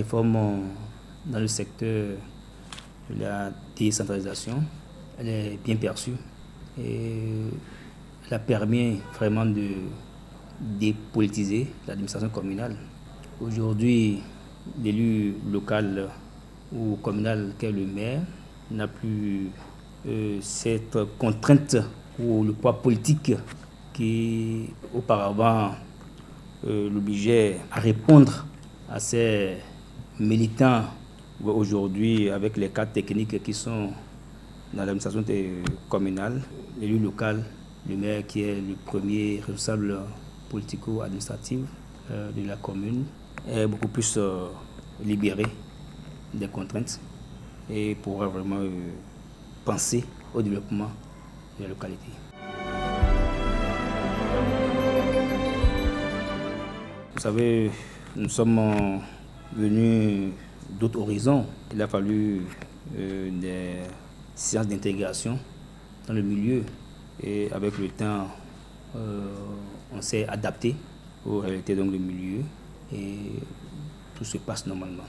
réforme dans le secteur de la décentralisation, elle est bien perçue et elle a permis vraiment de dépolitiser l'administration communale. Aujourd'hui, l'élu local ou communal qu'est le maire n'a plus cette contrainte ou le poids politique qui auparavant l'obligeait à répondre à ces militants. Aujourd'hui, avec les cadres techniques qui sont dans l'administration communale, l'élu local, le maire qui est le premier responsable politico-administratif de la commune, est beaucoup plus libéré des contraintes et pourra vraiment penser au développement de la localité. Vous savez, nous sommes venus d'autres horizons. Il a fallu des séances d'intégration dans le milieu et avec le temps, on s'est adapté aux réalités du milieu et tout se passe normalement.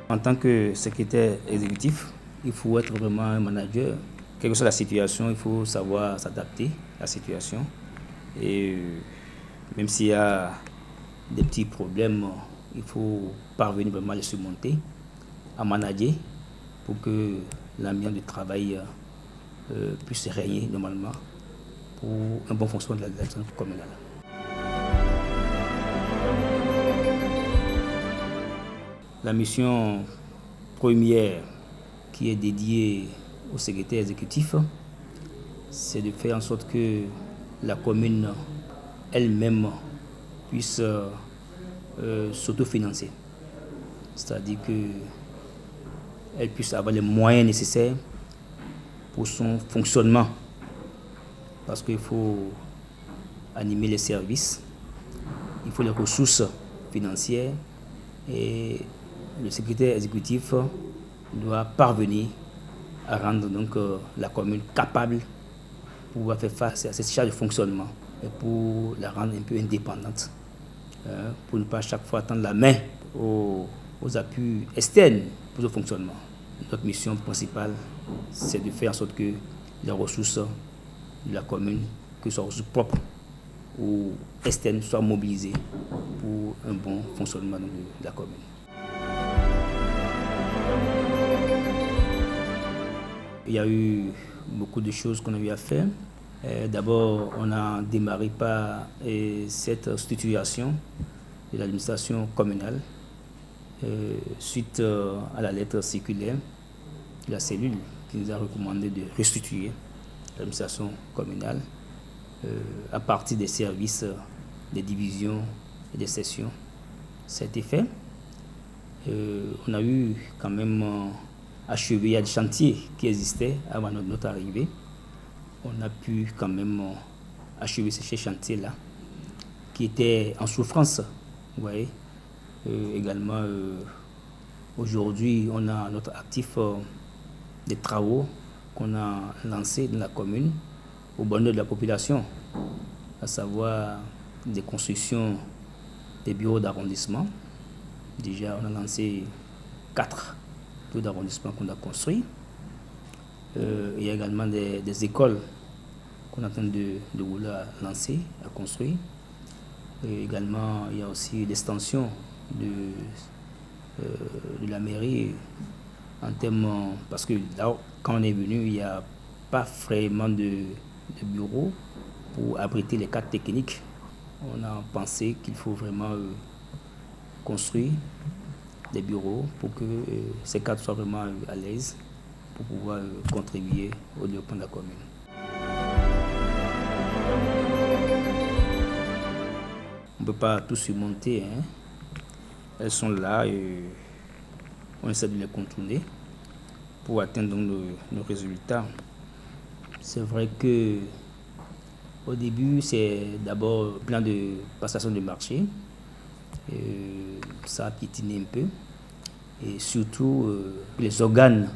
En tant que secrétaire exécutif, il faut être vraiment un manager. Quelle que soit la situation, il faut savoir s'adapter à la situation. Et même s'il y a des petits problèmes, il faut parvenir vraiment à les surmonter, à manager pour que l'ambiance de travail puisse régner normalement pour un bon fonctionnement de l'administration communale. La mission première qui est dédiée au secrétaire exécutif, c'est de faire en sorte que la commune elle-même puisse s'autofinancer. C'est-à-dire qu'elle puisse avoir les moyens nécessaires pour son fonctionnement. Parce qu'il faut animer les services, il faut les ressources financières et le secrétaire exécutif doit parvenir à rendre donc la commune capable pour pouvoir faire face à cette charge de fonctionnement et pour la rendre un peu indépendante, pour ne pas à chaque fois tendre la main aux appuis externes pour le fonctionnement. Notre mission principale, c'est de faire en sorte que les ressources de la commune, que ce soit ressources propres ou externes, soient mobilisées pour un bon fonctionnement de la commune. Il y a eu beaucoup de choses qu'on a eu à faire. D'abord, on a démarré par cette structuration de l'administration communale suite à la lettre circulaire de la cellule qui nous a recommandé de restructurer l'administration communale à partir des services, des divisions et des sessions. Ça a été fait. On a eu quand même achevé, il y a des chantiers qui existaient avant notre arrivée. On a pu quand même achever ces chantiers-là qui étaient en souffrance. Vous voyez. Également, aujourd'hui, on a notre actif des travaux qu'on a lancés dans la commune au bonheur de la population, à savoir des constructions des bureaux d'arrondissement. Déjà, on a lancé 4 bureaux d'arrondissement qu'on a construits. Il y a également des écoles qu'on est en train de vouloir lancer, à construire. Et également, il y a aussi l'extension de la mairie en termes, parce que là, quand on est venu, il n'y a pas vraiment de bureaux pour abriter les cadres techniques. On a pensé qu'il faut vraiment construire des bureaux pour que ces cadres soient vraiment à l'aise pour pouvoir contribuer au développement de la commune. On ne peut pas tout surmonter, hein. Elles sont là et on essaie de les contourner pour atteindre nos résultats. C'est vrai que au début, c'est d'abord plein de passation de marché. Ça a piétiné un peu. Et surtout, les organes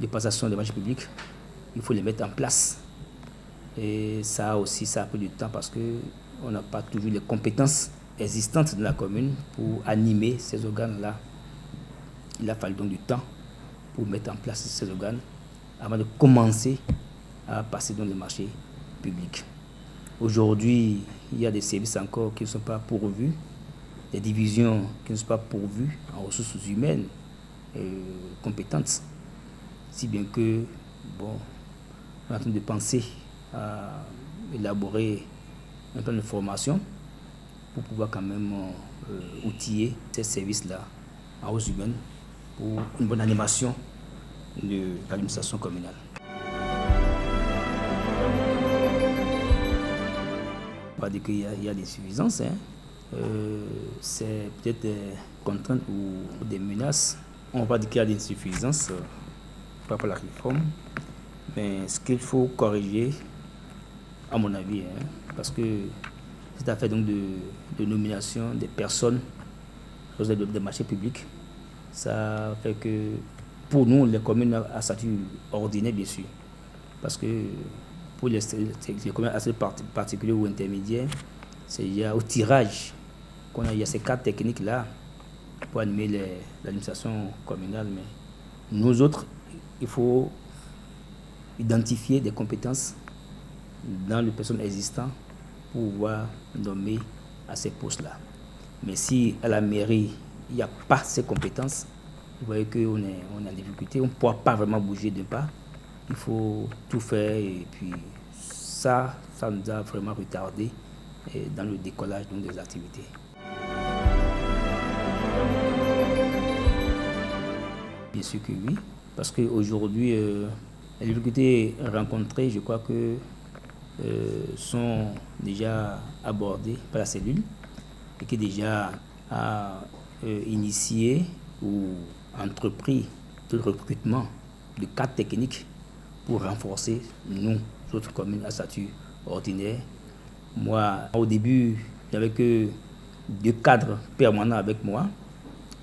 de passation des marchés publics, il faut les mettre en place. Et ça aussi, ça a pris du temps parce que on n'a pas toujours les compétences existantes de la commune pour animer ces organes-là. Il a fallu donc du temps pour mettre en place ces organes avant de commencer à passer dans les marchés publics. Aujourd'hui, il y a des services encore qui ne sont pas pourvus, des divisions qui ne sont pas pourvues en ressources humaines compétentes, si bien que, bon, on est en train de penser à élaborer un plan de formation pour pouvoir quand même outiller ces services-là en ressources humaines pour une bonne animation de l'administration communale. Pas dire qu'il y a des suffisances, hein. C'est peut-être des contraintes ou des menaces. On va pas dire qu'il y a des insuffisances par rapport à la réforme, mais ce qu'il faut corriger, à mon avis, hein, parce que cette affaire donc de nomination des personnes des marchés publics, ça fait que pour nous, les communes à statut ordinaire, bien sûr, parce que pour les communes à statut particulier ou intermédiaire, c'est il y a au tirage qu'on a, il y a ces cadres techniques-là pour animer l'administration communale, mais nous autres, il faut identifier des compétences dans les personnes existantes pour pouvoir nommer à ces postes-là. Mais si à la mairie, il n'y a pas ces compétences, vous voyez qu'on est en difficulté, on ne pourra pas vraiment bouger de pas. Il faut tout faire et puis ça nous a vraiment retardé dans le décollage donc, des activités. Bien sûr que oui, parce qu'aujourd'hui, les difficultés rencontrées, je crois que sont déjà abordées par la cellule et qui déjà a initié ou entrepris tout le recrutement de cadres techniques pour renforcer nous, autres communes à statut ordinaire. Moi, au début, il n'y avait que 2 cadres permanents avec moi.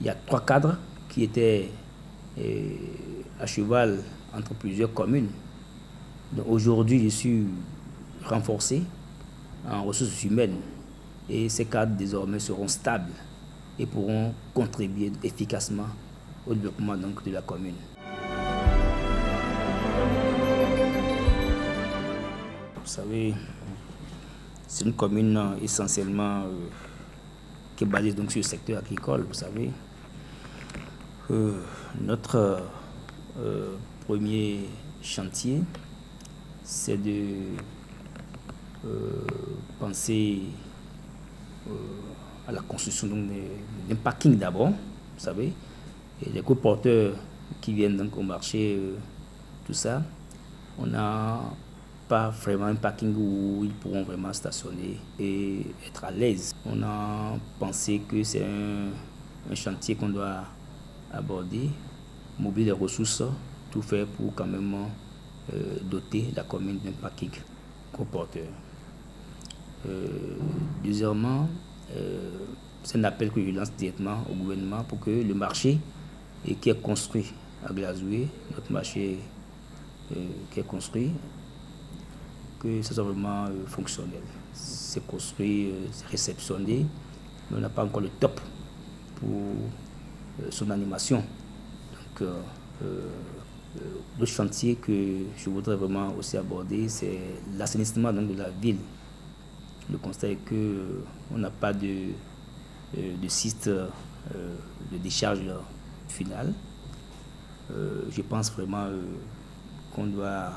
Il y a 3 cadres qui étaient à cheval entre plusieurs communes. Donc aujourd'hui, je suis renforcé en ressources humaines et ces cadres désormais seront stables et pourront contribuer efficacement au développement donc, de la commune. Vous savez, c'est une commune essentiellement qui est basée donc, sur le secteur agricole, vous savez. Notre premier chantier, c'est de penser à la construction d'un parking d'abord, vous savez, et les coporteurs qui viennent donc au marché, tout ça, on n'a pas vraiment un parking où ils pourront vraiment stationner et être à l'aise. On a pensé que c'est un chantier qu'on doit aborder, mobiliser les ressources, tout faire pour quand même doter la commune d'un parking coporteur. Deuxièmement, c'est un appel que je lance directement au gouvernement pour que le marché qui est construit à Glazoué, notre marché qui est construit, que ça soit vraiment fonctionnel. C'est construit, c'est réceptionné, mais on n'a pas encore le top pour son animation. Donc, le chantier que je voudrais vraiment aussi aborder, c'est l'assainissement de la ville. Le constat est qu'on n'a pas de site de décharge final. Je pense vraiment qu'on doit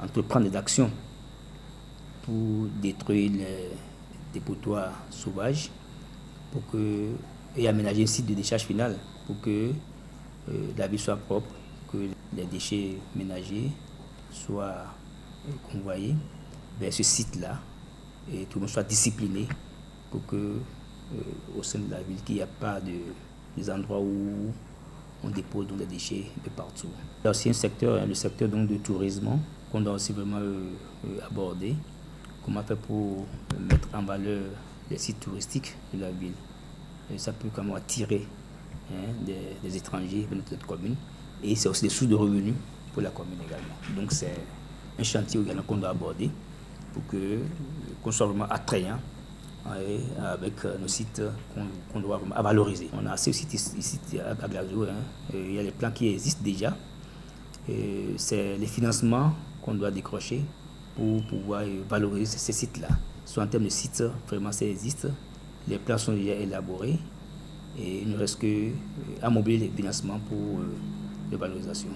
entreprendre des actions pour détruire les dépotoirs sauvages et aménager un site de décharge final pour que la ville soit propre, que les déchets ménagers soient convoyés vers ce site-là et tout le monde soit discipliné pour que au sein de la ville, qu'il n'y a pas des endroits où on dépose donc, des déchets un peu partout. Il y a aussi un secteur, le secteur donc, du tourisme qu'on doit aussi vraiment aborder. Comment faire pour mettre en valeur les sites touristiques de la ville. Et ça peut quand même attirer des étrangers vers notre commune. Et c'est aussi des sources de revenus pour la commune également. Donc c'est un chantier également qu'on doit aborder pour que qu'on soit vraiment attrayant avec nos sites qu'on doit vraiment valoriser. On a assez de sites ici à Glazou. Il y a les plans qui existent déjà. C'est les financements qu'on doit décrocher pour pouvoir valoriser ces sites-là. Soit en termes de sites, vraiment ça existe. Les plans sont déjà élaborés et il ne reste qu'à mobiliser les financements pour les valorisations.